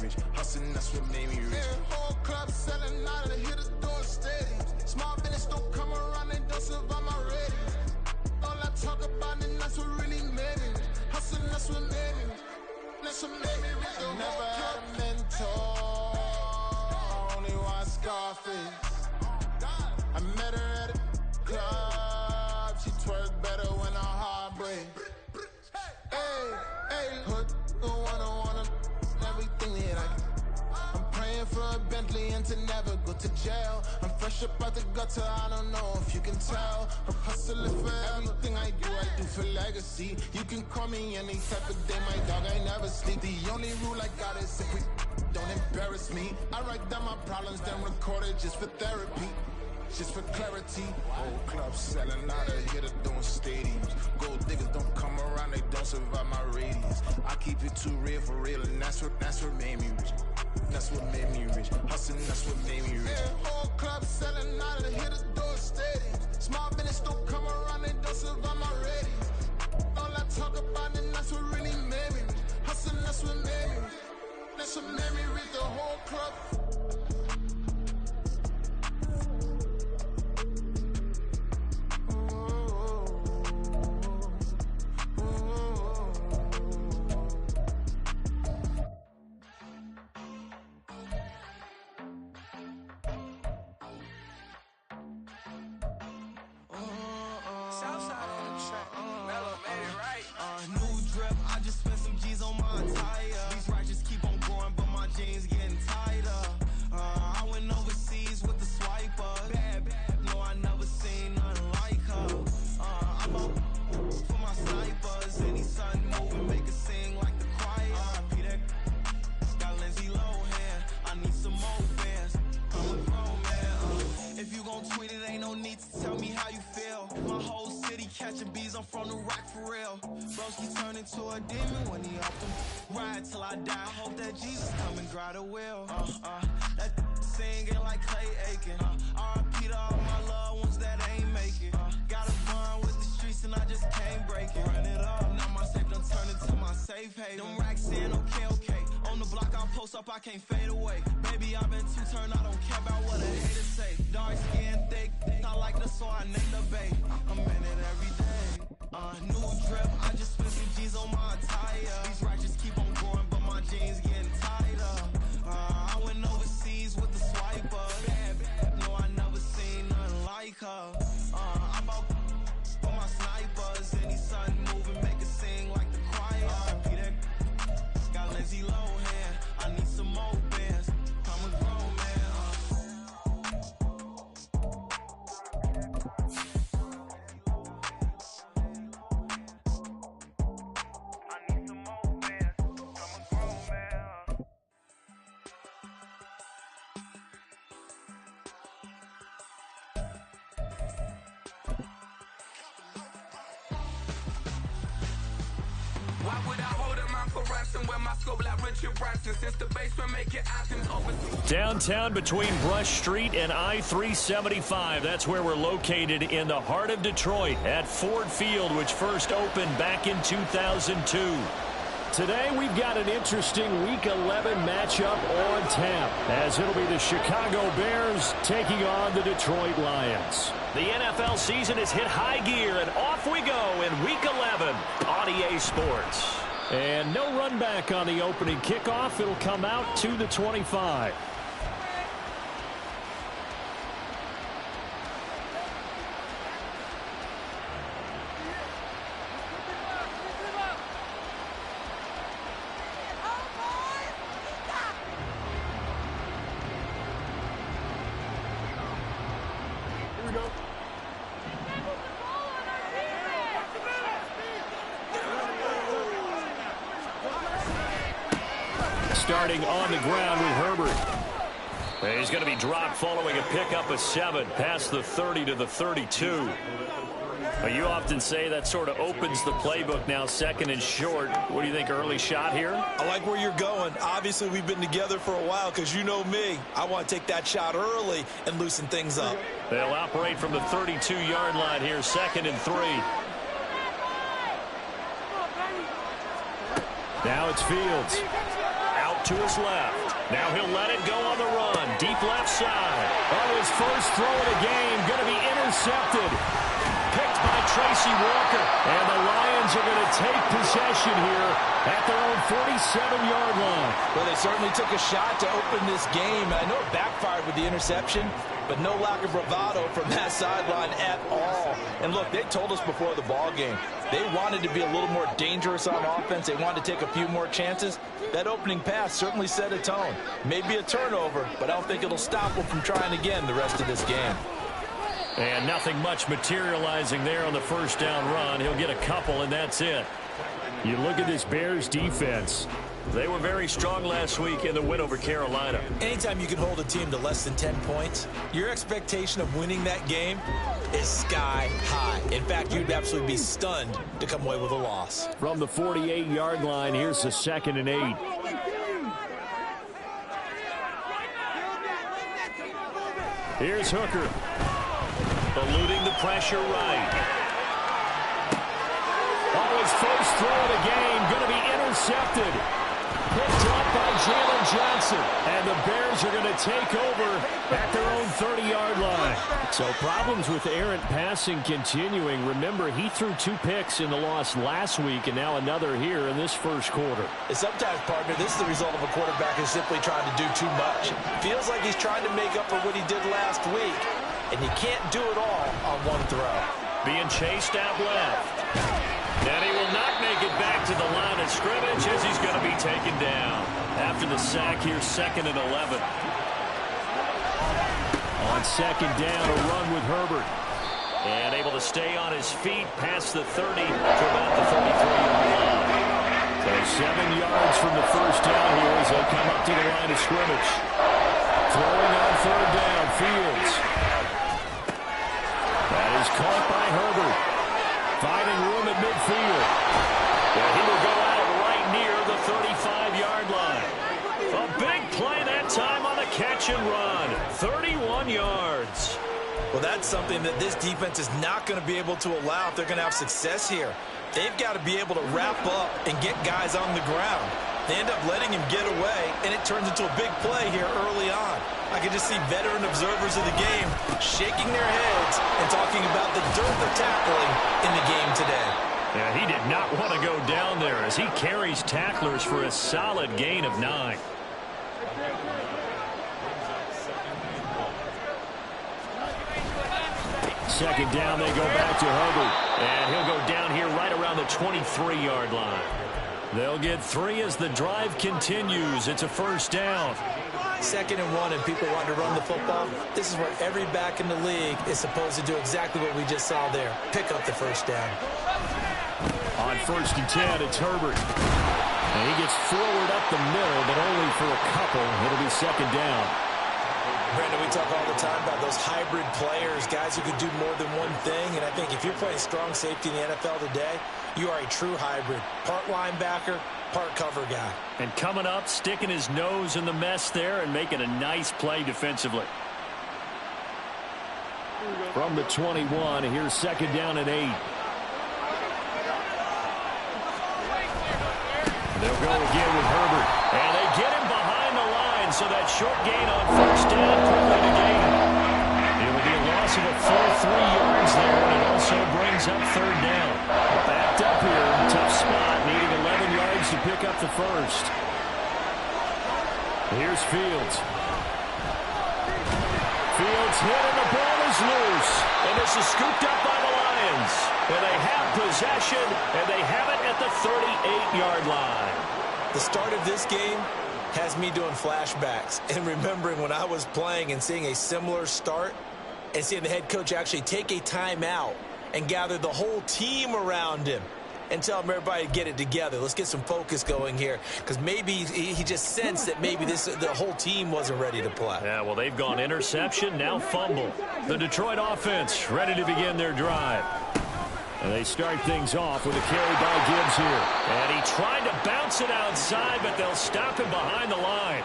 rich. Hustling, that's what made me rich. Yeah, whole club selling out of the hitters doing stadiums. Small business don't come around, they don't survive my ratings. All I talk about it, that's what really made me rich. Hustling, that's what made me rich. That's what made me rich. The never had a mentor, only one Scarface. I met her at a club, she twerk better when her heart breaks. Hey, hood, wanna everything that I can. I'm praying for a Bentley and to never go to jail. I'm fresh up out the gutter, I don't know if you can tell. I'm hustling for everything I do for legacy. You can call me any type of day, my dog, I never sleep. The only rule I got is if we don't embarrass me. I write down my problems, then record it just for therapy. Just for clarity, whole club selling out of here to doing stadiums. Gold diggers don't come around, they don't survive my radius. I keep it too real for real, and that's what made me rich. That's what made me rich. Hustling, that's what made me rich. Yeah, whole club selling out of here to doing stadiums. Small business don't come around, they don't survive my radius. All I talk about it, that's what really made me rich. Hustling, that's what made me rich. That's what made me rich. The whole club. I can't fade away. Baby, I've been too turned, I don't care about what a hater say. Dark skin, thick, I like the so I named the babe. I'm in it every day. New drip, I just spent some G's on my attire. These righteous keep on going, but my jeans getting tighter. I went overseas with the swiper. Bad, no, I never seen nothing like her. I bought for my snipers. Any sun moving, make it sing like the choir. Peter got Lindsay Lohan. I need some more bands. I'm a grown man. I need some more bands. I'm a grown man. Why would I hold him out for ransom when my scope like Richard Branson? Since the basement make your items overseas. Downtown between Brush Street and I-375. That's where we're located in the heart of Detroit at Ford Field, which first opened back in 2002. Today we've got an interesting Week 11 matchup on tap, as it'll be the Chicago Bears taking on the Detroit Lions. The NFL season has hit high gear, and off we go in Week 11 on EA Sports. And no run back on the opening kickoff. It'll come out to the 25. Starting on the ground with Herbert. He's going to be dropped following a pickup of 7 past the 30 to the 32. But you often say that sort of opens the playbook now, second and short. What do you think, early shot here? I like where you're going. Obviously, we've been together for a while because you know me. I want to take that shot early and loosen things up. They'll operate from the 32-yard line here, second and 3. Now it's Fields. Out to his left. Now he'll let it go on the run. Deep left side. Oh, his first throw of the game going to be intercepted. Picked by Tracy Walker. And the Lions are going to take possession here at their own 47-yard line. Well, they certainly took a shot to open this game. I know it backfired with the interception, but no lack of bravado from that sideline at all. And look, they told us before the ball game, they wanted to be a little more dangerous on offense. They wanted to take a few more chances. That opening pass certainly set a tone. Maybe a turnover, but I don't think it'll stop them from trying again the rest of this game. And nothing much materializing there on the first down run. He'll get a couple, and that's it. You look at this Bears defense. They were very strong last week in the win over Carolina. Anytime you can hold a team to less than 10 points, your expectation of winning that game is sky high. In fact, you'd absolutely be stunned to come away with a loss. From the 48-yard line, here's the 2nd and 8. Here's Hooker. Eluding the pressure right. Oh, his first throw of the game going to be intercepted. Picked up by Jalen Johnson. And the Bears are going to take over at their own 30-yard line. So problems with errant passing continuing. Remember, he threw 2 picks in the loss last week and now another here in this first quarter. And sometimes, partner, this is the result of a quarterback who's simply trying to do too much. Feels like he's trying to make up for what he did last week. And you can't do it all on one throw. Being chased out left. And he will not make it back to the line of scrimmage as he's going to be taken down. After the sack here, 2nd and 11. On 2nd down, a run with Herbert. And able to stay on his feet past the 30 to about the 33-yard line. So 7 yards from the first down here as they come up to the line of scrimmage. Throwing on 3rd down, Fields. That is caught by Herbert. Finding room at midfield. And he will go out right near the 35-yard line. A big play that time on the catch and run. 31 yards. Well, that's something that this defense is not going to be able to allow if they're going to have success here. They've got to be able to wrap up and get guys on the ground. They end up letting him get away, and it turns into a big play here early on. I can just see veteran observers of the game shaking their heads and talking about the dearth of tackling in the game today. Yeah, he did not want to go down there as he carries tacklers for a solid gain of 9. Second down, they go back to Herbert. And he'll go down here right around the 23-yard line. They'll get 3 as the drive continues. It's a first down. 2nd and 1 and people want to run the football. This is where every back in the league is supposed to do exactly what we just saw there. Pick up the first down. On 1st and 10, it's Herbert. And he gets forward up the middle, but only for a couple. It'll be 2nd down. Brandon, we talk all the time about those hybrid players, guys who can do more than one thing. And I think if you're playing strong safety in the NFL today, you are a true hybrid. Part linebacker, part cover guy. And coming up, sticking his nose in the mess there and making a nice play defensively. From the 21, here's 2nd down and 8. They'll go again with Herbert. And they get him behind the line, so that short gain on first down quickly to gain. It will be a loss of a full 3 yards there, and it also brings up 3rd down. Backed up here, tough spot, needing 11 yards to pick up the first. Here's Fields. Fields hit, and the ball is loose. And this is scooped up by the Lions. And they have possession, and they have it at the 38-yard line. The start of this game has me doing flashbacks and remembering when I was playing and seeing a similar start and seeing the head coach actually take a timeout and gather the whole team around him and tell him everybody to get it together. Let's get some focus going here, because maybe he just sensed that maybe the whole team wasn't ready to play. Yeah, well, they've gone interception, now fumble. The Detroit offense ready to begin their drive. And they start things off with a carry by Gibbs here. And he tried to bounce it outside, but they'll stop him behind the line.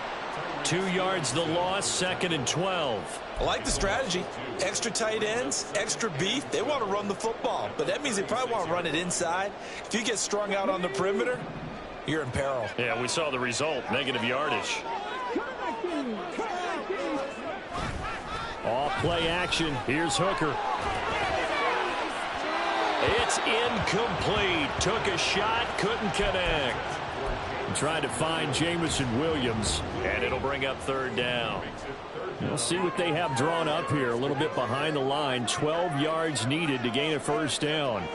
2 yards the loss, 2nd and 12. I like the strategy. Extra tight ends, extra beef. They want to run the football, but that means they probably want to run it inside. If you get strung out on the perimeter, you're in peril. Yeah, we saw the result, negative yardage. Off play action. Here's Hooker. It's incomplete. Took a shot, couldn't connect. Trying to find Jamison Williams, and it'll bring up third down. We'll see what they have drawn up here. A little bit behind the line. 12 yards needed to gain a first down.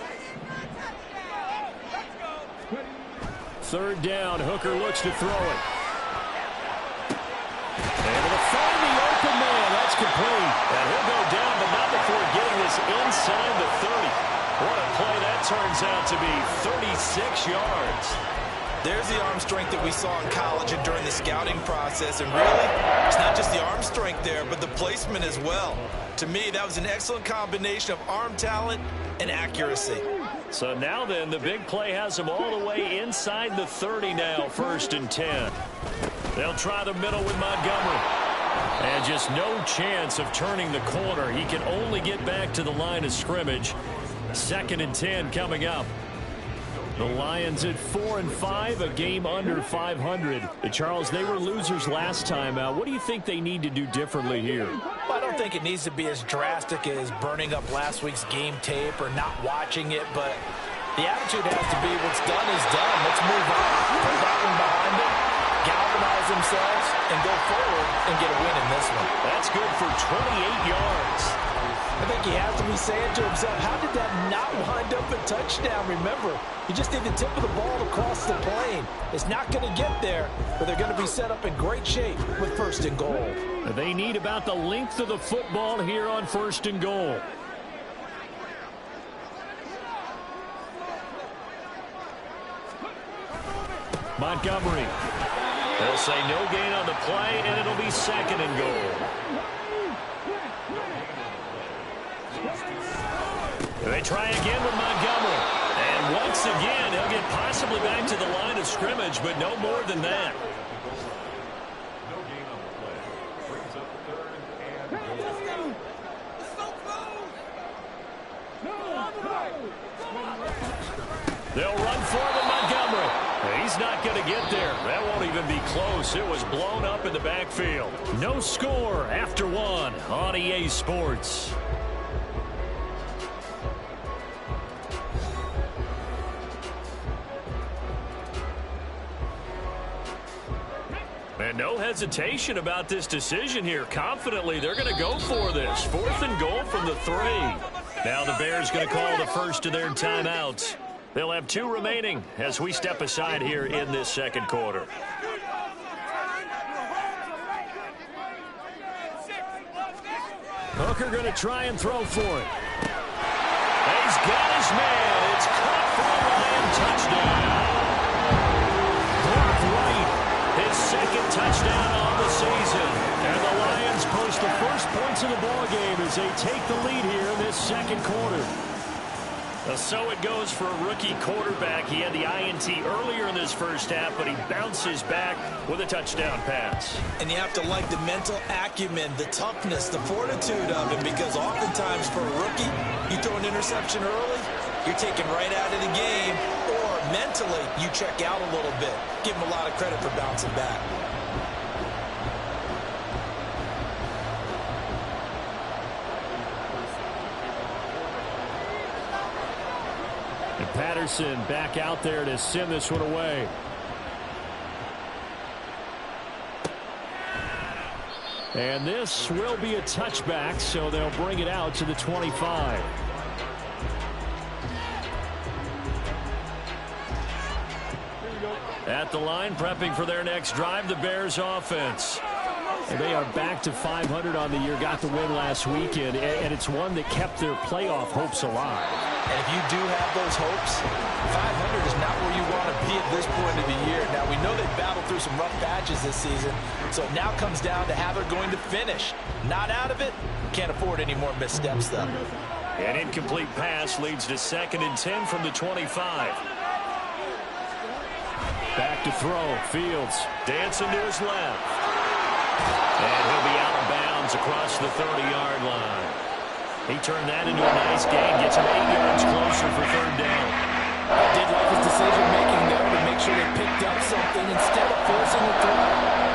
Third down. Hooker looks to throw it. Able to find the open man. That's complete. And he'll go down, but not before getting this inside the 30. What a play that turns out to be. 36 yards. There's the arm strength that we saw in college and during the scouting process. And really, it's not just the arm strength there, but the placement as well. To me, that was an excellent combination of arm talent and accuracy. So now then, the big play has him all the way inside the 30 now, 1st and 10. They'll try the middle with Montgomery. And just no chance of turning the corner. He can only get back to the line of scrimmage. 2nd and 10 coming up. The Lions at 4-5, a game under 500. Charles, they were losers last time out. What do you think they need to do differently here? Well, I don't think it needs to be as drastic as burning up last week's game tape or not watching it, but the attitude has to be what's done is done. Let's move on. Put that one behind them, galvanize themselves, and go forward and get a win in this one. That's good for 28 yards. I think he has to be saying to himself, how did that not wind up a touchdown? Remember, you just need the tip of the ball to cross the plane. It's not going to get there, but they're going to be set up in great shape with 1st and goal. They need about the length of the football here on 1st and goal. Montgomery. They'll say no gain on the play, and it'll be 2nd and goal. They try again with Montgomery. And once again, he'll get possibly back to the line of scrimmage, but no more than that. They'll run forward Montgomery. He's not going to get there. That won't even be close. It was blown up in the backfield. No score after 1 on EA Sports. And no hesitation about this decision here. Confidently, they're going to go for this. 4th and goal from the 3. Now the Bears going to call the first of their timeouts. They'll have 2 remaining as we step aside here in this 2nd quarter. Hooker going to try and throw for it. He's got his man. It's caught for a Lion touchdown. His 2nd touchdown on the season. And the Lions post the first points of the ball game as they take the lead here in this 2nd quarter. So it goes for a rookie quarterback. He had the INT earlier in this first half, but he bounces back with a touchdown pass. And you have to like the mental acumen, the toughness, the fortitude of him, because oftentimes for a rookie, you throw an interception early, you're taken right out of the game, or mentally you check out a little bit. Give him a lot of credit for bouncing back. And Patterson back out there to send this one away. And this will be a touchback, so they'll bring it out to the 25. At the line, prepping for their next drive, the Bears offense. And they are back to 500 on the year, got the win last weekend, and it's one that kept their playoff hopes alive. And if you do have those hopes, 500 is not where you want to be at this point of the year. Now, we know they've battled through some rough patches this season, so it now comes down to how they're going to finish. Not out of it, can't afford any more missteps, though. An incomplete pass leads to 2nd and 10 from the 25. Back to throw. Fields dancing to his left. And he'll be out of bounds across the 30-yard line. He turned that into a nice gain. Gets him 8 yards closer for 3rd down. I did like his decision-making there to make make sure they picked up something instead of forcing the throw.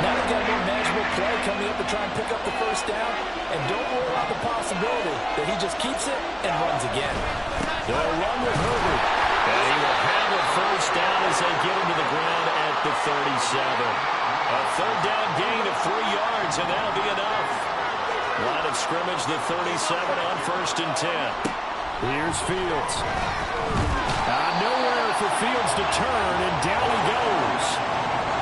Now they've got a more manageable play coming up to try and pick up the first down. And don't rule out the possibility that he just keeps it and runs again. They'll run with Herbert. And he will have a first down as they get him to the ground at the 37. A third down gain of 3 yards, and that'll be enough. Line of scrimmage, the 37 on 1st and 10. Here's Fields. Nowhere for Fields to turn, and down he goes.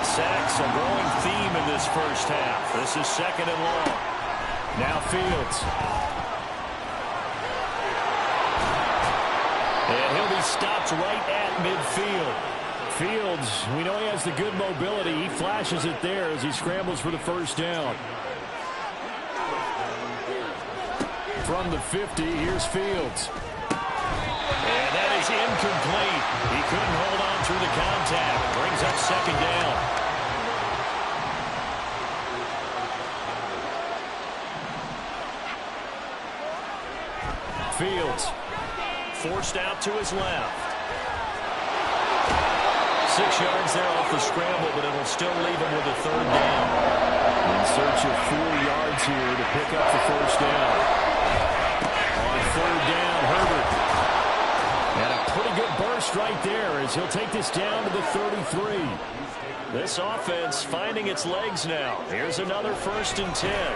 Sacks a growing theme in this first half. This is 2nd and long. Now Fields. And he'll be stopped right at midfield. Fields, we know he has the good mobility. He flashes it there as he scrambles for the first down. From the 50, here's Fields. And that is incomplete. He couldn't hold on through the contact. Brings up 2nd down. Fields forced out to his left. 6 yards there off the scramble, but it'll still leave him with a 3rd down. In search of 4 yards here to pick up the first down. On 3rd down, Herbert. And a pretty good burst right there as he'll take this down to the 33. This offense finding its legs now. Here's another 1st and 10.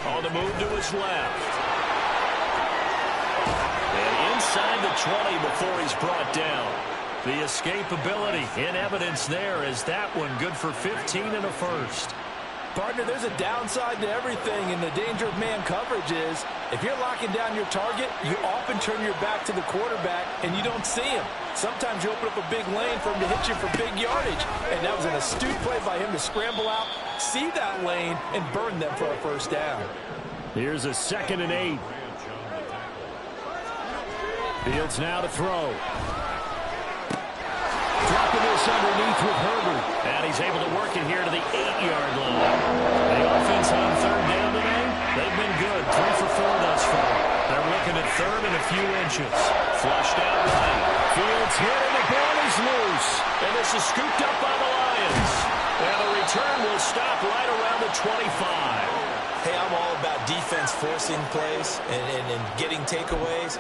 On the move to his left. And inside the 20 before he's brought down. The escapability in evidence there is that one good for 15 and a first. Partner, there's a downside to everything, and the danger of man coverage is if you're locking down your target, you often turn your back to the quarterback and you don't see him. Sometimes you open up a big lane for him to hit you for big yardage, and that was an astute play by him to scramble out, see that lane, and burn them for a first down. Here's a 2nd and 8. Fields now to throw. Dropping this underneath with Herbert. And he's able to work it here to the 8-yard line. The offense on 3rd down today, they've been good. 3 for 4 thus far. They're looking at 3rd and a few inches. Flushed out right. Fields hit and the ball is loose. And this is scooped up by the Lions. And the return will stop right around the 25. Hey, I'm all about defense forcing plays and getting takeaways.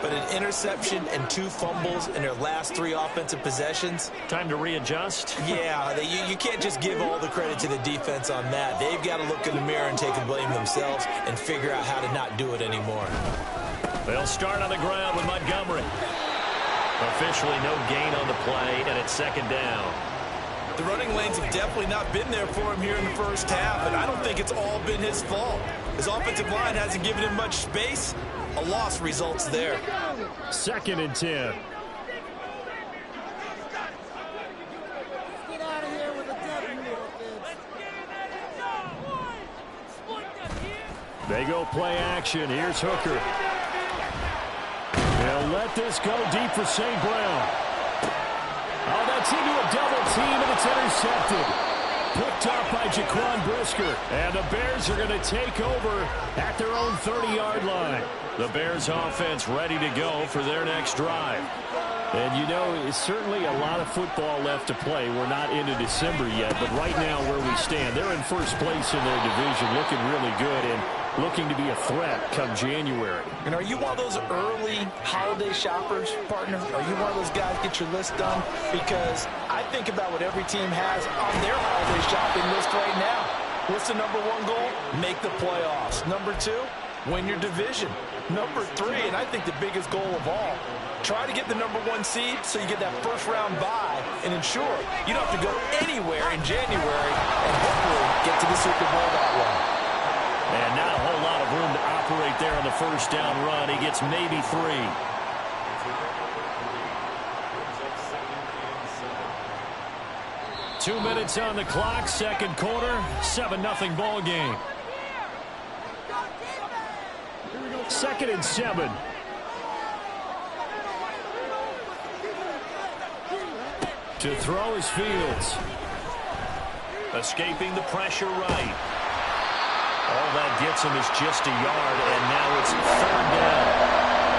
But an interception and 2 fumbles in their last 3 offensive possessions. Time to readjust? Yeah, you can't just give all the credit to the defense on that. They've got to look in the mirror and take the blame themselves and figure out how to not do it anymore. They'll start on the ground with Montgomery. Officially no gain on the play, and it's 2nd down. The running lanes have definitely not been there for him here in the first half, and I don't think it's all been his fault. His offensive line hasn't given him much space. A loss results there. 2nd and 10. They go play action. Here's Hooker. They'll let this go deep for St. Brown. Oh, that's into a double team, and it's intercepted. Picked up by Jaquan Brisker. And the Bears are going to take over at their own 30-yard line. The Bears offense ready to go for their next drive. And you know, it's certainly a lot of football left to play. We're not into December yet, but right now where we stand, they're in first place in their division, looking really good and looking to be a threat come January. And are you one of those early holiday shoppers, partner? Are you one of those guys get your list done? Because I think about what every team has on their holiday shopping list right now. What's the number 1 goal? Make the playoffs. Number 2, win your division. Number 3, and I think the biggest goal of all, try to get the number 1 seed so you get that first-round bye and ensure you don't have to go anywhere in January and hopefully get to the Super Bowl that way. And not a whole lot of room to operate there on the first down run. He gets maybe 3. Two minutes on the clock, second quarter, 7-0 ball game. 2nd and 7. To throw is Fields. Escaping the pressure right. All that gets him is just a yard, and now it's 3rd down.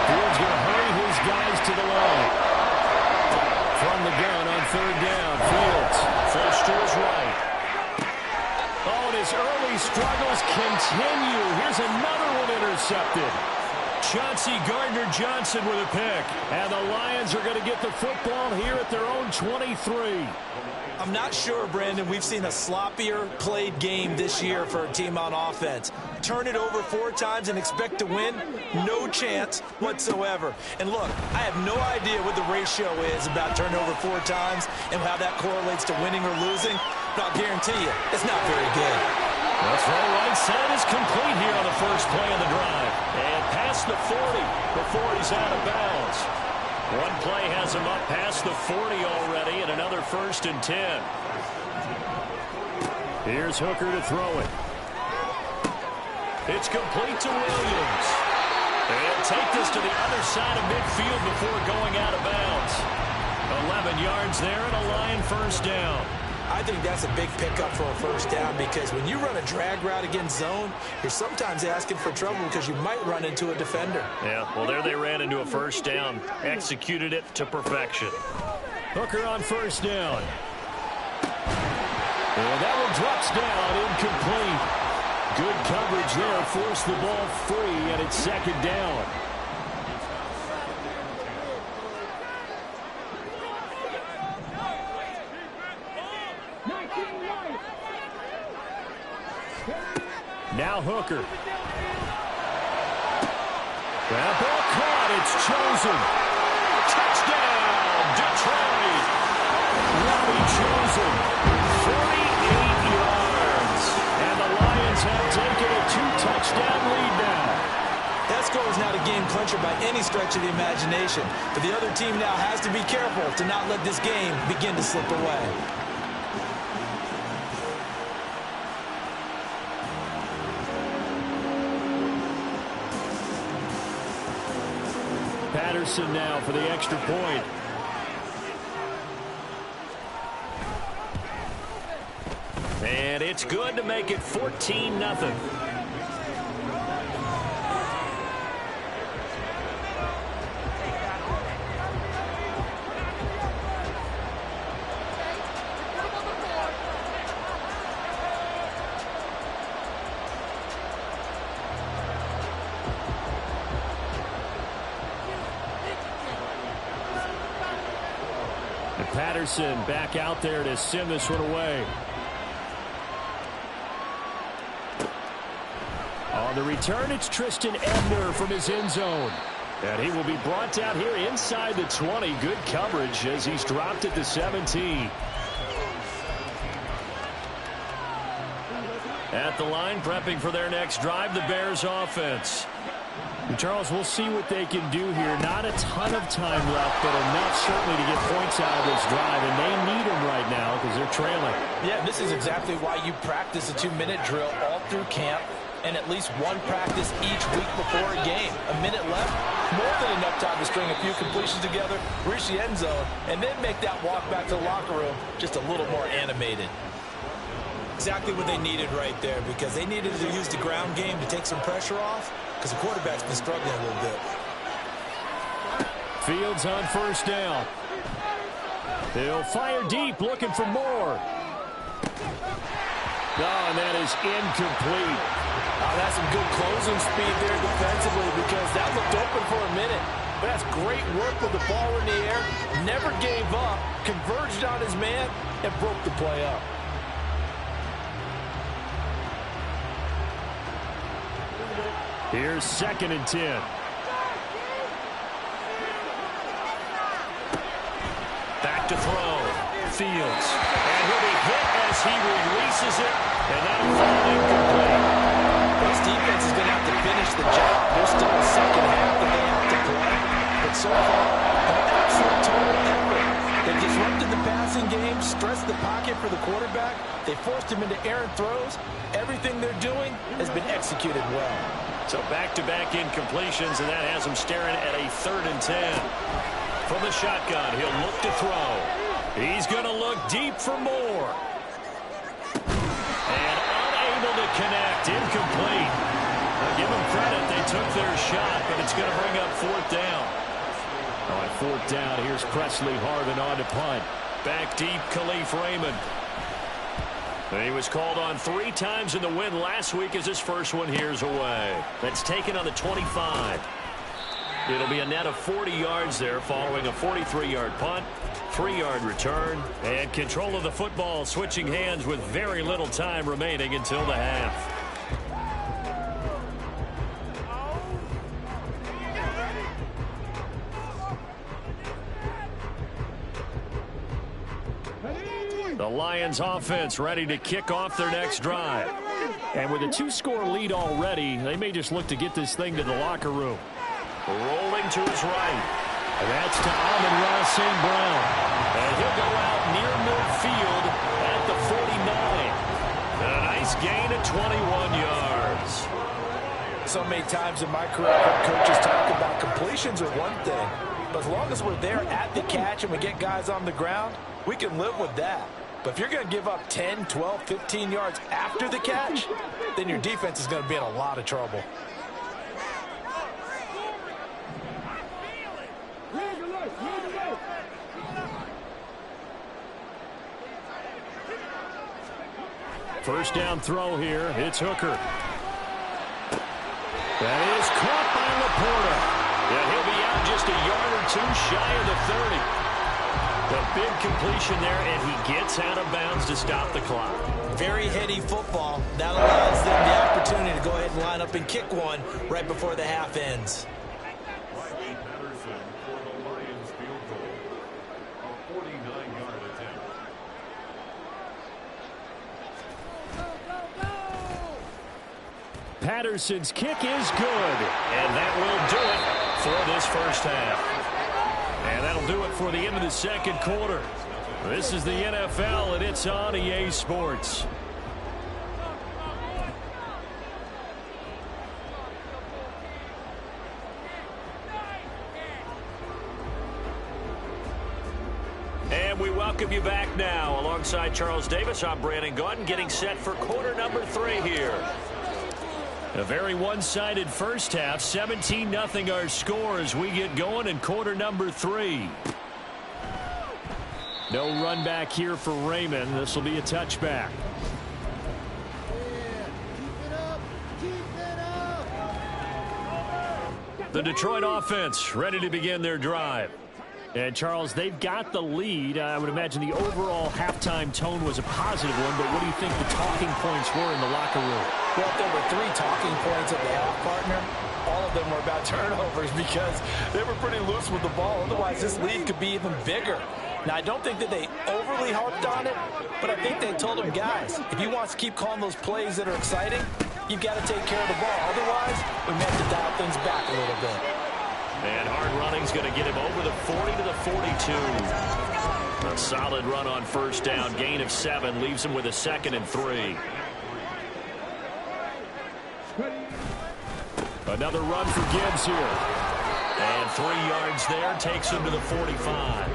Fields going to hurry his guys to the line. From the gun on third down, Fields flushed to his right. Oh, and his early struggles continue. Here's another one intercepted. Chauncey Gardner-Johnson with a pick. And the Lions are going to get the football here at their own 23. I'm not sure, Brandon, we've seen a sloppier played game this year for a team on offense. Turn it over 4 times and expect to win? No chance whatsoever. And look, I have no idea what the ratio is about turnover 4 times and how that correlates to winning or losing, but I'll guarantee you, it's not very good. The throw right side is complete here on the first play of the drive. And past the 40 before he's out of bounds. One play has him up past the 40 already, and another 1st and 10. Here's Hooker to throw it. It's complete to Williams. They'll take this to the other side of midfield before going out of bounds. 11 yards there and a Lion first down. I think that's a big pickup for a first down because when you run a drag route against zone, you're sometimes asking for trouble because you might run into a defender. Yeah, well, there they ran into a first down. Executed it to perfection. Hooker on first down. And that one drops down, incomplete. Good coverage there, forced the ball free, and it's second down. Now Hooker. That ball caught. It's chosen. Touchdown, Detroit. Robbie Chosen, 48 yards. And the Lions have taken a 2-touchdown lead now. That score is not a game clincher by any stretch of the imagination. But the other team now has to be careful to not let this game begin to slip away. Patterson now for the extra point. And it's good to make it 14-0. Patterson back out there to send this one away. On the return, it's Tristan Ebner from his end zone. And he will be brought down here inside the 20. Good coverage as he's dropped at the 17. At the line, prepping for their next drive, the Bears offense. And Charles, we'll see what they can do here. Not a ton of time left, but enough certainly to get points out of this drive, and they need them right now because they're trailing. Yeah, this is exactly why you practice a 2-minute drill all through camp and at least one practice each week before a game. A minute left, more than enough time to string a few completions together, reach the end zone, and then make that walk back to the locker room just a little more animated. Exactly what they needed right there because they needed to use the ground game to take some pressure off because the quarterback's been struggling a little bit. Fields on first down. They'll fire deep, looking for more. Oh, and that is incomplete. That's some good closing speed there defensively because that looked open for a minute. But that's great work with the ball in the air. Never gave up, converged on his man, and broke the play up. Here's 2nd and 10. Back to throw. Fields. And he'll be hit as he releases it. And that'll fall incomplete. This defense is going to have to finish the job. There's still a second half that they have to play. But so far, an absolute total effort. They disrupted the passing game, stressed the pocket for the quarterback. They forced him into errant throws. Everything they're doing has been executed well. So back-to-back incompletions, and that has him staring at a 3rd and 10. From the shotgun, he'll look to throw. He's going to look deep for more. And unable to connect, incomplete. Now give them credit, they took their shot, but it's going to bring up 4th down. On fourth down, here's Presley Harvin on to punt. Back deep, Khalif Raymond. He was called on 3 times in the win last week as his first one here's away. That's taken on the 25. It'll be a net of 40 yards there following a 43-yard punt, 3-yard return, and control of the football switching hands with very little time remaining until the half. The Lions offense ready to kick off their next drive. And with a 2-score lead already, they may just look to get this thing to the locker room. Rolling to his right. And that's to Amon-Ra St. Brown. And he'll go out near midfield at the 49. And a nice gain of 21 yards. So many times in my career, I've heard coaches talk about completions are one thing. But as long as we're there at the catch and we get guys on the ground, we can live with that. But if you're going to give up 10, 12, 15 yards after the catch, then your defense is going to be in a lot of trouble. First down throw here. It's Hooker. That is caught by Laporta. Yeah, he'll be out just a yard or 2 shy of the 30. The big completion there, and he gets out of bounds to stop the clock. Very heady football. That allows them the opportunity to go ahead and line up and kick one right before the half ends. Patterson's kick is good, and that will do it for this first half. And that'll do it for the end of the second quarter. This is the NFL, and it's on EA Sports. And we welcome you back now. Alongside Charles Davis, I'm Brandon Gaudin, getting set for quarter number 3 here. A very one-sided first half, 17-0 our score as we get going in quarter number 3. No run back here for Raymond. This will be a touchback. The Detroit offense ready to begin their drive. And, Charles, they've got the lead. I would imagine the overall halftime tone was a positive one, but what do you think the talking points were in the locker room? Well, if there were 3 talking points at the half, partner, all of them were about turnovers because they were pretty loose with the ball. Otherwise, this lead could be even bigger. Now, I don't think that they overly harped on it, but I think they told them, guys, if you want to keep calling those plays that are exciting, you've got to take care of the ball. Otherwise, we may have to dial things back a little bit. And hard running's going to get him over the 40 to the 42. A solid run on first down. Gain of 7 leaves him with a 2nd and 3. Another run for Gibbs here. And 3 yards there takes him to the 45.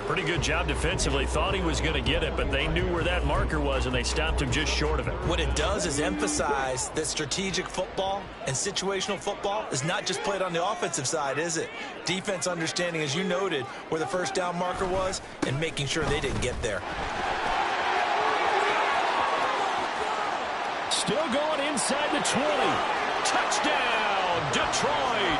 Pretty good job defensively. Thought he was going to get it, but they knew where that marker was, and they stopped him just short of it. What it does is emphasize that strategic football and situational football is not just played on the offensive side, is it? Defense understanding, as you noted, where the first down marker was and making sure they didn't get there. Still going inside the 20. Touchdown, Detroit.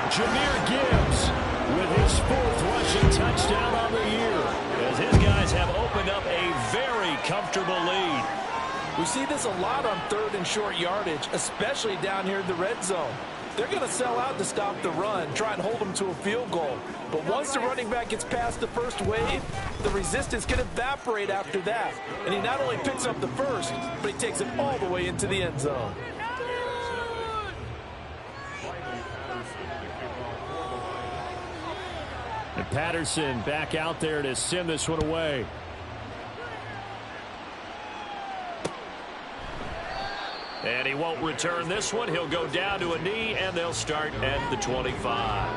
Jahmyr Gibbs with his 4th rushing touchdown on the year, as his guys have opened up a very comfortable lead. We see this a lot on 3rd and short yardage, especially down here in the red zone. They're going to sell out to stop the run, try and hold them to a field goal. But once the running back gets past the first wave, the resistance can evaporate after that. And he not only picks up the first, but he takes it all the way into the end zone. And Patterson back out there to send this one away. And he won't return this one. He'll go down to a knee, and they'll start at the 25.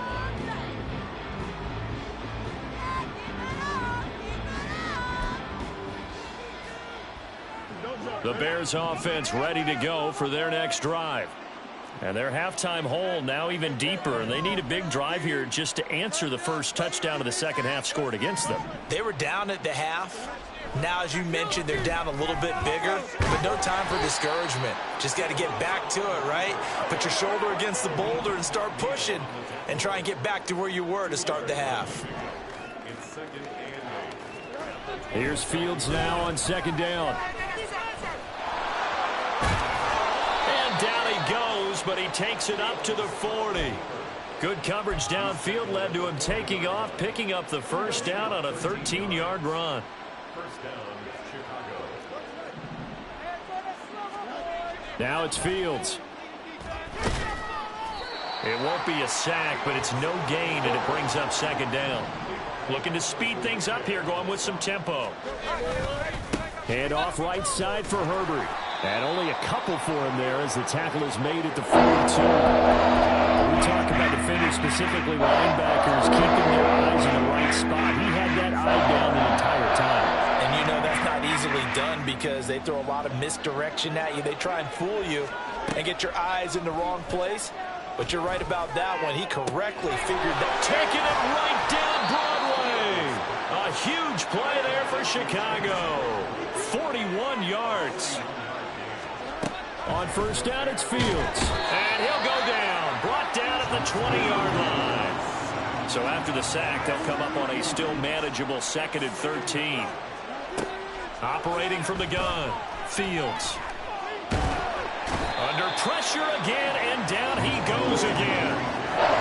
The Bears offense ready to go for their next drive. And their halftime hole now even deeper, and they need a big drive here just to answer the first touchdown of the second half scored against them. They were down at the half. Now, as you mentioned, they're down a little bit bigger, but no time for discouragement. Just got to get back to it, right? Put your shoulder against the boulder and start pushing and try and get back to where you were to start the half. Here's Fields now on second down. And down he goes, but he takes it up to the 40. Good coverage downfield led to him taking off, picking up the first down on a 13-yard run. First down, Chicago. Now it's Fields. It won't be a sack, but it's no gain, and it brings up second down. Looking to speed things up here, going with some tempo. Hand off right side for Herbert. And only a couple for him there as the tackle is made at the 42. We talk about defenders, specifically linebackers, keeping their eyes in the right spot. He had that eye down the entire time. And you know that's not easily done because they throw a lot of misdirection at you. They try and fool you and get your eyes in the wrong place. But you're right about that one. He correctly figured that. Taking it right down Broadway. A huge play there for Chicago. 41 yards. On first down, it's Fields. And he'll go down. Brought down at the 20-yard line. So after the sack, they'll come up on a still manageable 2nd and 13. Operating from the gun, Fields. Under pressure again, and down he goes again.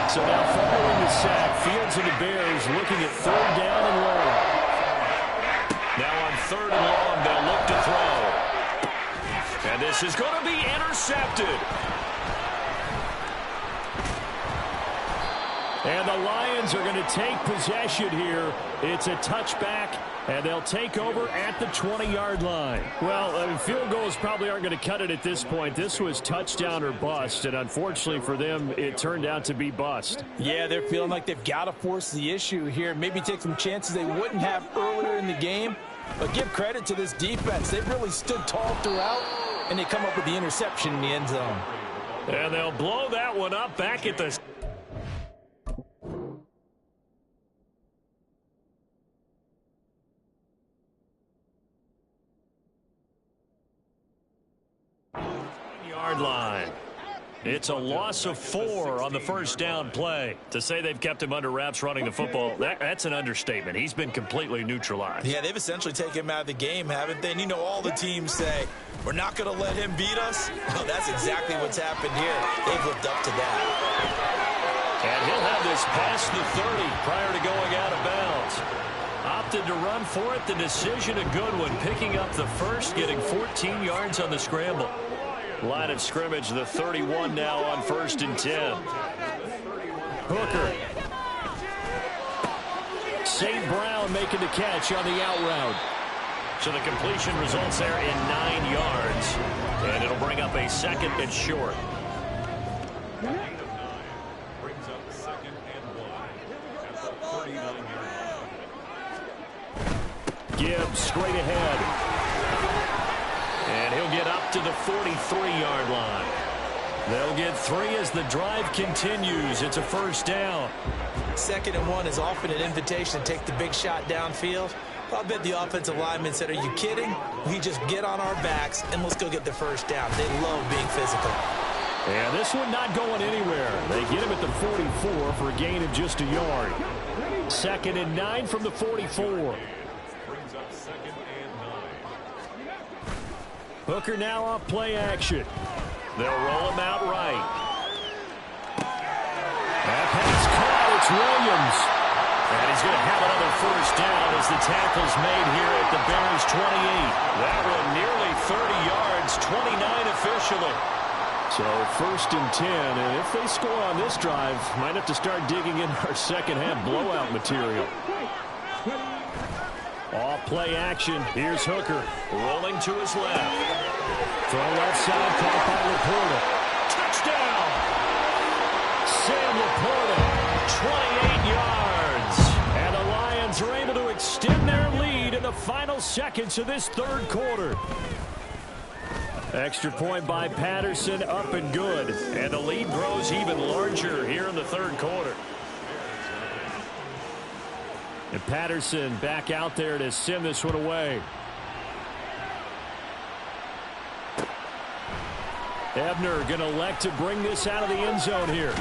So now following the sack, Fields and the Bears looking at third down and long. Now on third and long, they'll look to throw. And this is going to be intercepted. And the Lions are going to take possession here. It's a touchback, and they'll take over at the 20-yard line. Well, field goals probably aren't going to cut it at this point. This was touchdown or bust, and unfortunately for them, it turned out to be bust. Yeah, they're feeling like they've got to force the issue here. Maybe take some chances they wouldn't have earlier in the game. But give credit to this defense. They've really stood tall throughout, and they come up with the interception in the end zone. And they'll blow that one up back at the... yard line. It's a loss of 4 on the first down play. To say they've kept him under wraps running the football, that's an understatement. He's been completely neutralized. Yeah, they've essentially taken him out of the game, haven't they? And you know all the teams say, we're not going to let him beat us. Well, that's exactly what's happened here. They've lived up to that. And he'll have this past the 30 prior to going out of bounds. Opted to run for it. The decision a good one. Picking up the first, getting 14 yards on the scramble. Line of scrimmage, the 31 now on 1st and 10. Hooker. St. Brown making the catch on the out route. So the completion results there in 9 yards. And it'll bring up a 2nd and short. Brings up 2nd and 1 at the 39-yard line. Gibbs straight ahead. And he'll get up to the 43-yard line. They'll get 3 as the drive continues. It's a first down. 2nd and 1 is often an invitation to take the big shot downfield. I bet the offensive lineman said, are you kidding? We just get on our backs and let's go get the first down. They love being physical. And this one not going anywhere. They get him at the 44 for a gain of just a yard. 2nd and 9 from the 44. Brings up 2nd and 9. Hooker now off play action. They'll roll him out right. That pass caught. It's Williams. And he's going to have another first down as the tackle's made here at the Bears 28. That one nearly 30 yards, 29 officially. So 1st and 10, and if they score on this drive, might have to start digging in our second half blowout material. Off play action. Here's Hooker rolling to his left. Throw left side, caught by Laporta. Touchdown! Sam Laporta, 28 yards. And the Lions are able to extend their lead in the final seconds of this 3rd quarter. Extra point by Patterson, up and good. And the lead grows even larger here in the third quarter. And Patterson back out there to send this one away. Ebner going to elect to bring this out of the end zone here.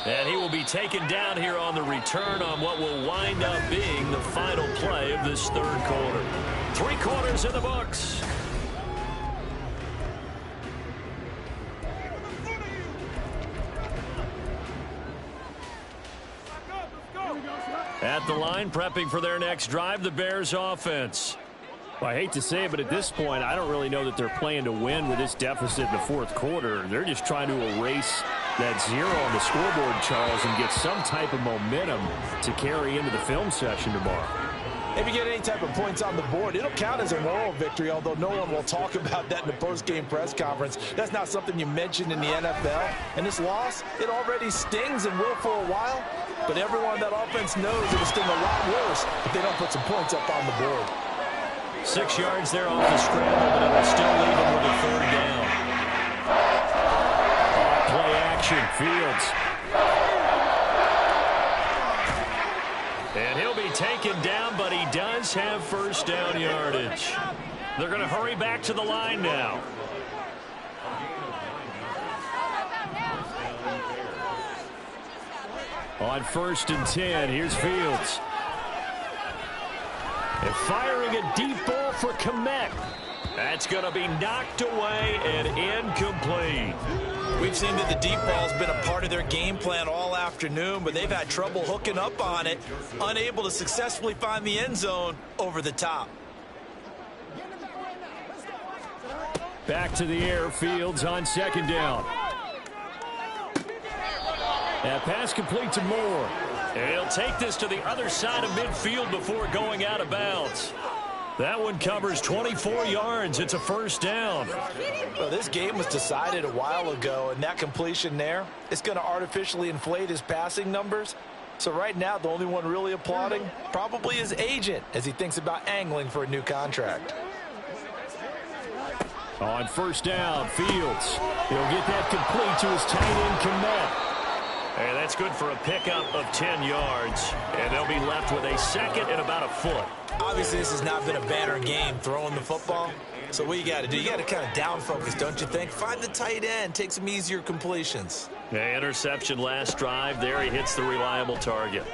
And he will be taken down here on the return on what will wind up being the final play of this third quarter. 3 quarters in the books. At the line, prepping for their next drive, the Bears offense. Well, I hate to say it, but at this point, I don't really know that they're playing to win with this deficit in the fourth quarter. They're just trying to erase that 0 on the scoreboard, Charles, and get some type of momentum to carry into the film session tomorrow. If you get any type of points on the board, it'll count as a moral victory, although no one will talk about that in the post-game press conference. That's not something you mentioned in the NFL. And this loss, it already stings and will for a while. But everyone on that offense knows it'll sting a lot worse if they don't put some points up on the board. 6 yards there off the scramble, but it will still leave him with a third down. Play action, Fields. And he'll be taken down, but he does have first down yardage. They're going to hurry back to the line now. On 1st and 10, here's Fields. And firing a deep ball for Kmet. That's going to be knocked away and incomplete. We've seen that the deep ball's been a part of their game plan all afternoon, but they've had trouble hooking up on it, unable to successfully find the end zone over the top. Back to the air, Fields on 2nd down. That pass complete to Moore. And he'll take this to the other side of midfield before going out of bounds. That one covers 24 yards. It's a first down. Well, this game was decided a while ago, and that completion there, it's going to artificially inflate his passing numbers. So right now, the only one really applauding probably his agent as he thinks about angling for a new contract. On 1st down, Fields. He'll get that complete to his tight end, Kmet. And that's good for a pickup of 10 yards. And they'll be left with a 2nd and about a foot. Obviously, this has not been a banner game throwing the football. So what you got to do, you got to kind of down focus, don't you think? Find the tight end, take some easier completions. Yeah, interception last drive. There he hits the reliable target.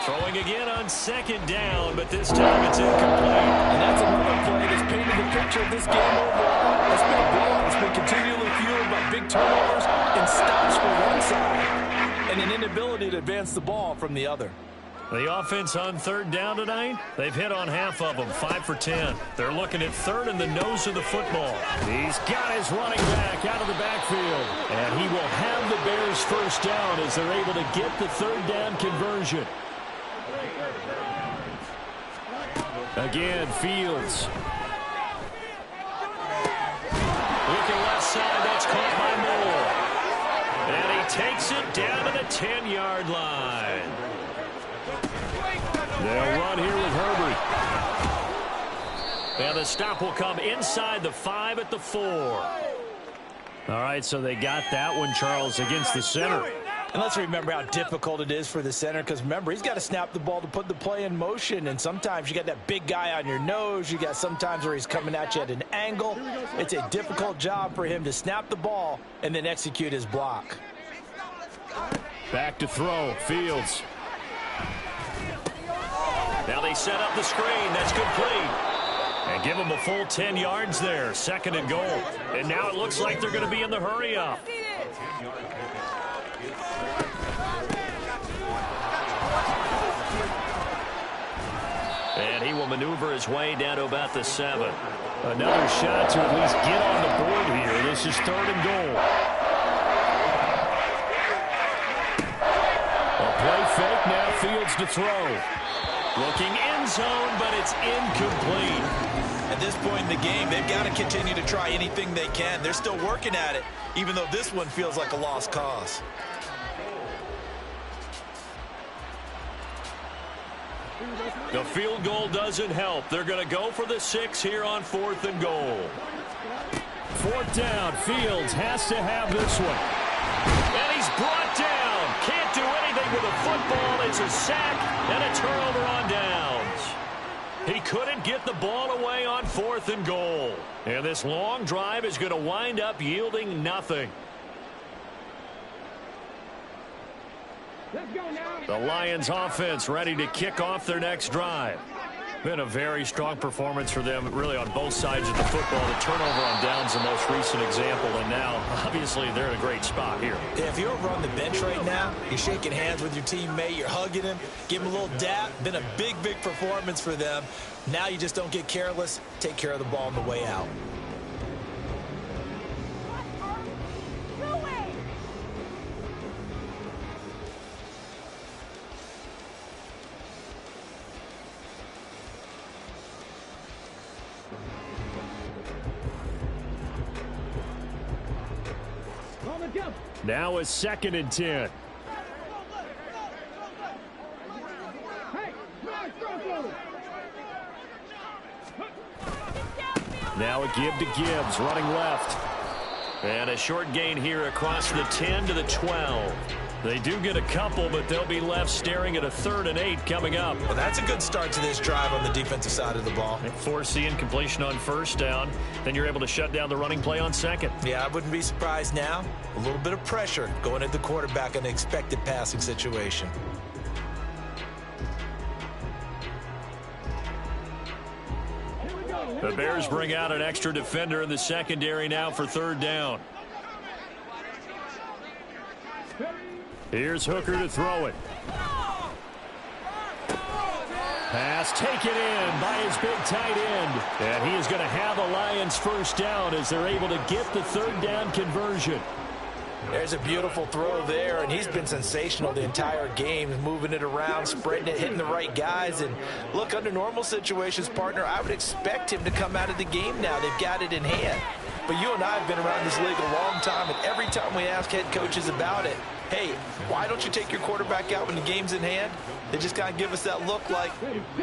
Throwing again on 2nd down, but this time it's incomplete. And that's another play that's painted the picture of this game overall. It's been a blowout. It's been continually fueled by big turnovers and stops for one side and an inability to advance the ball from the other. The offense on 3rd down tonight, they've hit on half of them, 5 for 10. They're looking at 3rd in the nose of the football. He's got his running back out of the backfield. And he will have the Bears first down as they're able to get the 3rd down conversion. Again, Fields. Looking left side, that's caught by Moore. And he takes it down to the 10-yard line. They'll run here with Herbert. And the stop will come inside the 5 at the 4. All right, so they got that one, Charles, against the center. And let's remember how difficult it is for the center, because remember, he's got to snap the ball to put the play in motion, and sometimes you got that big guy on your nose. You got sometimes where he's coming at you at an angle. It's a difficult job for him to snap the ball and then execute his block. Back to throw, Fields. Now they set up the screen. That's complete. And give him a full 10 yards there. 2nd and goal. And now it looks like they're going to be in the hurry-up. And he will maneuver his way down to about the 7. Another shot to at least get on the board here. This is 3rd and goal. A play fake, now Fields to throw. Looking end zone, but it's incomplete. At this point in the game, they've got to continue to try anything they can. They're still working at it, even though this one feels like a lost cause. The field goal doesn't help. They're going to go for the 6 here on 4th and goal. 4th down. Fields has to have this one. And he's brought down. Can't do anything with a football. It's a sack and a turnover on downs. He couldn't get the ball away on 4th and goal. And this long drive is going to wind up yielding nothing. The Lions offense ready to kick off their next drive. Been a very strong performance for them, really, on both sides of the football. The turnover on downs, the most recent example, and now, obviously, they're in a great spot here. Yeah, if you're over on the bench right now, you're shaking hands with your teammate, you're hugging him, give him a little dap. Been a big, big performance for them. Now you just don't get careless. Take care of the ball on the way out. Now it's 2nd and 10. Now a give to Gibbs, running left. And a short gain here across the 10 to the 12. They do get a couple, but they'll be left staring at a 3rd and 8 coming up. Well, that's a good start to this drive on the defensive side of the ball. They force the incompletion on 1st down. Then you're able to shut down the running play on 2nd. Yeah, I wouldn't be surprised now. A little bit of pressure going at the quarterback in an expected passing situation. The Bears bring out an extra defender in the secondary now for 3rd down. Here's Hooker to throw it. Pass taken in by his big tight end. And he is going to have a Lions 1st down as they're able to get the 3rd down conversion. There's a beautiful throw there, and he's been sensational the entire game, moving it around, spreading it, hitting the right guys. And look, under normal situations, partner, I would expect him to come out of the game now. They've got it in hand. But you and I have been around this league a long time, and every time we ask head coaches about it, hey, why don't you take your quarterback out when the game's in hand? They just kind of give us that look like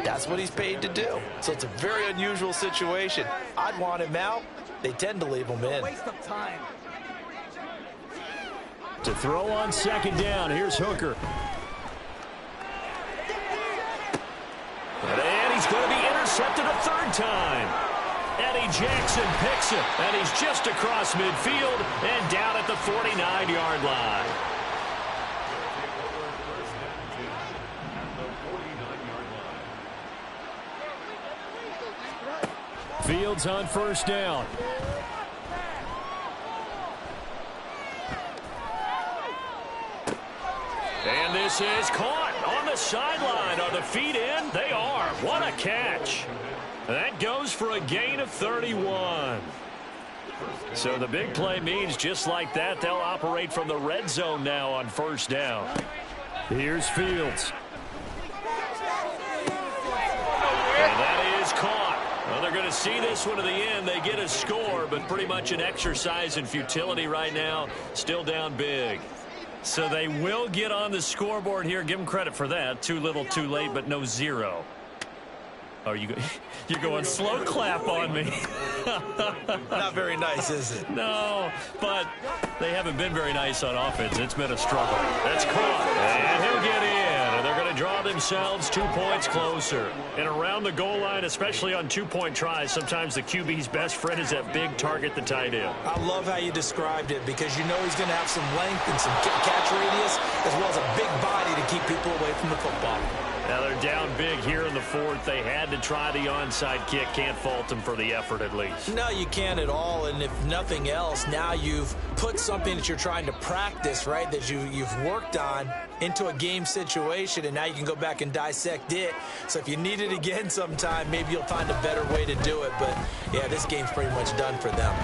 that's what he's paid to do. So it's a very unusual situation. I'd want him out. They tend to leave him in. Waste of time. To throw on 2nd down, here's Hooker. And he's going to be intercepted a 3rd time. Eddie Jackson picks it, and he's just across midfield and down at the 49-yard line. Fields on 1st down. And this is caught on the sideline. Are the feet in? They are. What a catch. That goes for a gain of 31. So the big play means just like that, they'll operate from the red zone now on 1st down. Here's Fields. And that is caught. Well, they're going to see this one to the end. They get a score, but pretty much an exercise in futility right now. Still down big. So they will get on the scoreboard here. Give them credit for that. Too little, too late, but no 0. Oh, you're going slow clap on me. Not very nice, is it? No, but they haven't been very nice on offense. It's been a struggle. That's caught. And he'll get in. And they're going to draw themselves 2 points closer. And around the goal line, especially on 2-point tries, sometimes the QB's best friend is that big target, the tight end. I love how you described it because you know he's going to have some length and some catch radius as well as a big body to keep people away from the football. Now they're down big here in the 4th. They had to try the onside kick. Can't fault them for the effort at least. No, you can't at all. And if nothing else, now you've put something that you're trying to practice, right, that you've worked on into a game situation, and now you can go back and dissect it. So if you need it again sometime, maybe you'll find a better way to do it. But, yeah, this game's pretty much done for them.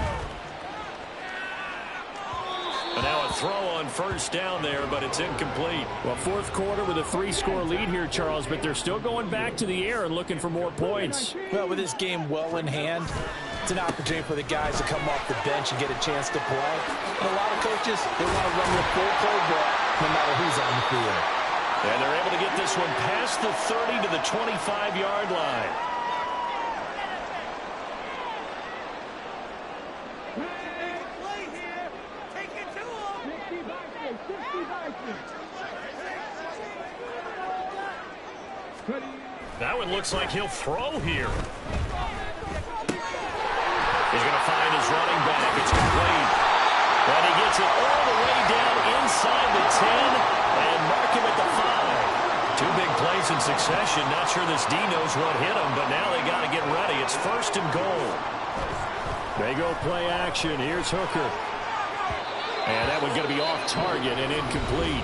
And now a throw on 1st down there, but it's incomplete. Well, 4th quarter with a 3-score lead here, Charles, but they're still going back to the air and looking for more points. Well, with this game well in hand, it's an opportunity for the guys to come off the bench and get a chance to play. And a lot of coaches, they want to run the full playbook no matter who's on the field. And they're able to get this one past the 30 to the 25-yard line. That one looks like he'll throw here. He's going to find his running back. It's complete. And he gets it all the way down inside the 10 and mark him at the 5. Two big plays in succession. Not sure this D knows what hit him, but now they got to get ready. It's 1st and goal. They go play action. Here's Hooker. And that one's going to be off target and incomplete.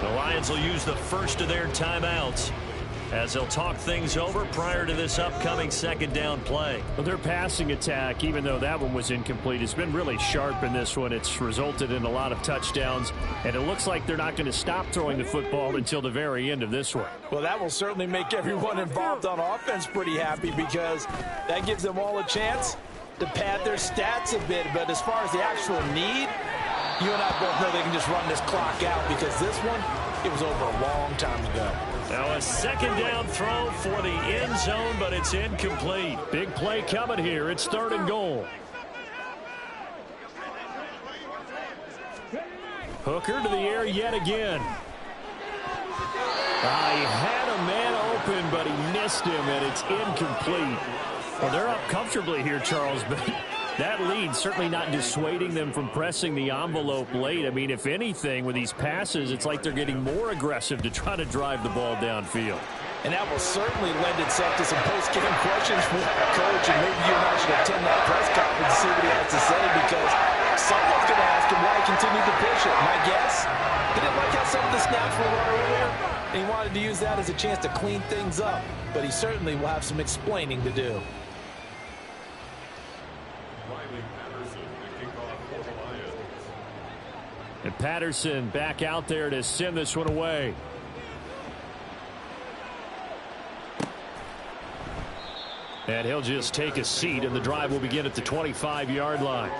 The Lions will use the first of their timeouts as they'll talk things over prior to this upcoming 2nd down play. Well, their passing attack, even though that one was incomplete, has been really sharp in this one. It's resulted in a lot of touchdowns, and it looks like they're not going to stop throwing the football until the very end of this one. Well, that will certainly make everyone involved on offense pretty happy because that gives them all a chance to pad their stats a bit. But as far as the actual need, you and I both know they can just run this clock out because this one, it was over a long time ago. Now a 2nd down throw for the end zone, but it's incomplete. Big play coming here. It's 3rd and goal. Hooker to the air yet again. He had a man open, but he missed him, and it's incomplete. Well, they're up comfortably here, Charles, but that lead certainly not dissuading them from pressing the envelope late. I mean, if anything, with these passes, it's like they're getting more aggressive to try to drive the ball downfield. And that will certainly lend itself to some post-game questions for the coach, and maybe you and I should attend that press conference and see what he has to say, because someone's going to ask him why he continued to push it. My guess, he didn't like how some of the snaps were run earlier, and he wanted to use that as a chance to clean things up, but he certainly will have some explaining to do. And Patterson back out there to send this one away. And he'll just take a seat, and the drive will begin at the 25-yard line.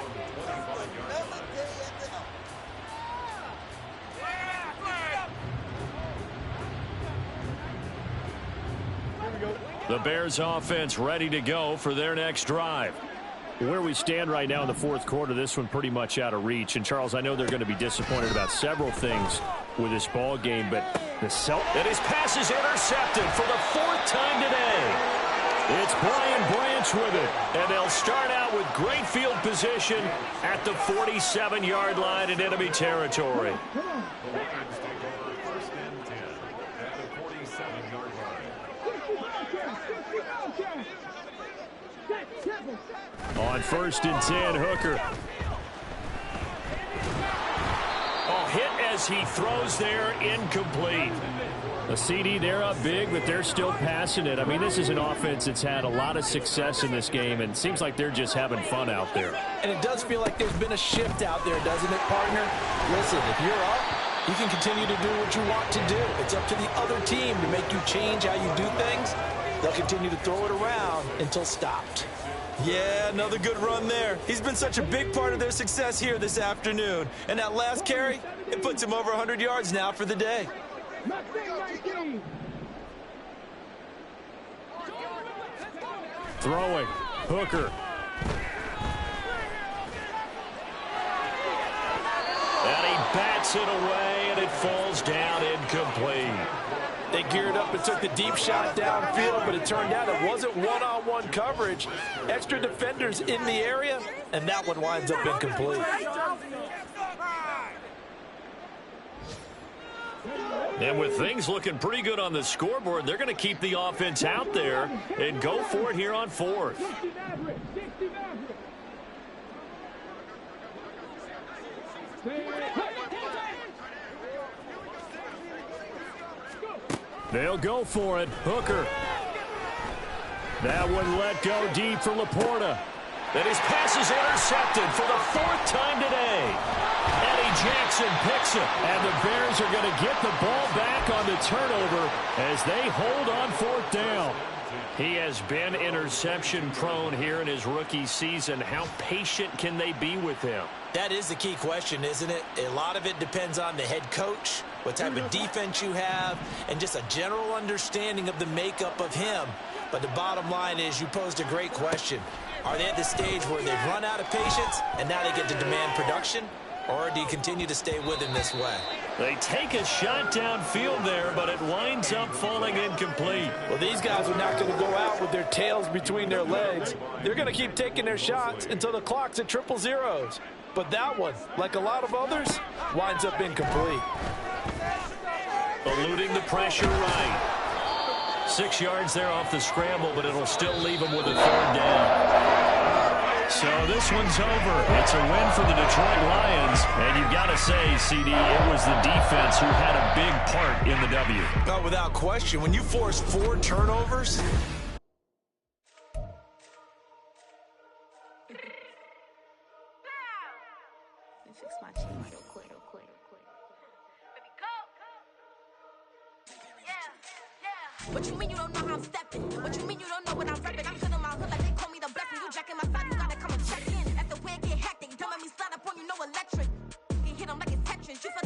The Bears offense ready to go for their next drive. Where we stand right now in the 4th quarter, this one pretty much out of reach. And, Charles, I know they're going to be disappointed about several things with this ball game, but the And his pass is intercepted for the 4th time today. It's Brian Branch with it, and they'll start out with great field position at the 47-yard line in enemy territory. On 1st and 10, Hooker. Hit as he throws there, incomplete. A CD, they're up big, but they're still passing it. I mean, this is an offense that's had a lot of success in this game, and it seems like they're just having fun out there. And it does feel like there's been a shift out there, doesn't it, partner? Listen, if you're up, you can continue to do what you want to do. It's up to the other team to make you change how you do things. They'll continue to throw it around until stopped. Yeah, another good run there. He's been such a big part of their success here this afternoon. And that last carry, it puts him over 100 yards now for the day. Throwing. Hooker. And he bats it away, and it falls down incomplete. They geared up and took the deep shot downfield, but it turned out it wasn't one-on-one coverage. Extra defenders in the area, and that one winds up incomplete. And with things looking pretty good on the scoreboard, they're going to keep the offense out there and go for it here on 4th. They'll go for it. Hooker. That one let go deep for Laporta. And his pass is intercepted for the 4th time today. And he Jackson picks it. And the Bears are going to get the ball back on the turnover as they hold on 4th down. He has been interception prone here in his rookie season. How patient can they be with him? That is the key question, isn't it? A lot of it depends on the head coach, what type of defense you have, and just a general understanding of the makeup of him. But the bottom line is you posed a great question. Are they at the stage where they've run out of patience and now they get to demand production? Or do you continue to stay with him this way? They take a shot downfield there, but it winds up falling incomplete. Well, these guys are not going to go out with their tails between their legs. They're going to keep taking their shots until the clock's at 000. But that one, like a lot of others, winds up incomplete. Eluding the pressure right. 6 yards there off the scramble, but it'll still leave him with a 3rd down. So this one's over. It's a win for the Detroit Lions. And you've got to say, CD, it was the defense who had a big part in the W. No, without question. When you force 4 turnovers... Fix my chin real quick. What you mean you don't know how I'm stepping? What you mean you don't know what I'm repping? I'm good in my hood like they call me the blessing. You jacking my side, you gotta come and check in. After where get hectic, don't make me slide up on you, no electric. You hit them like it's Tetris. You feel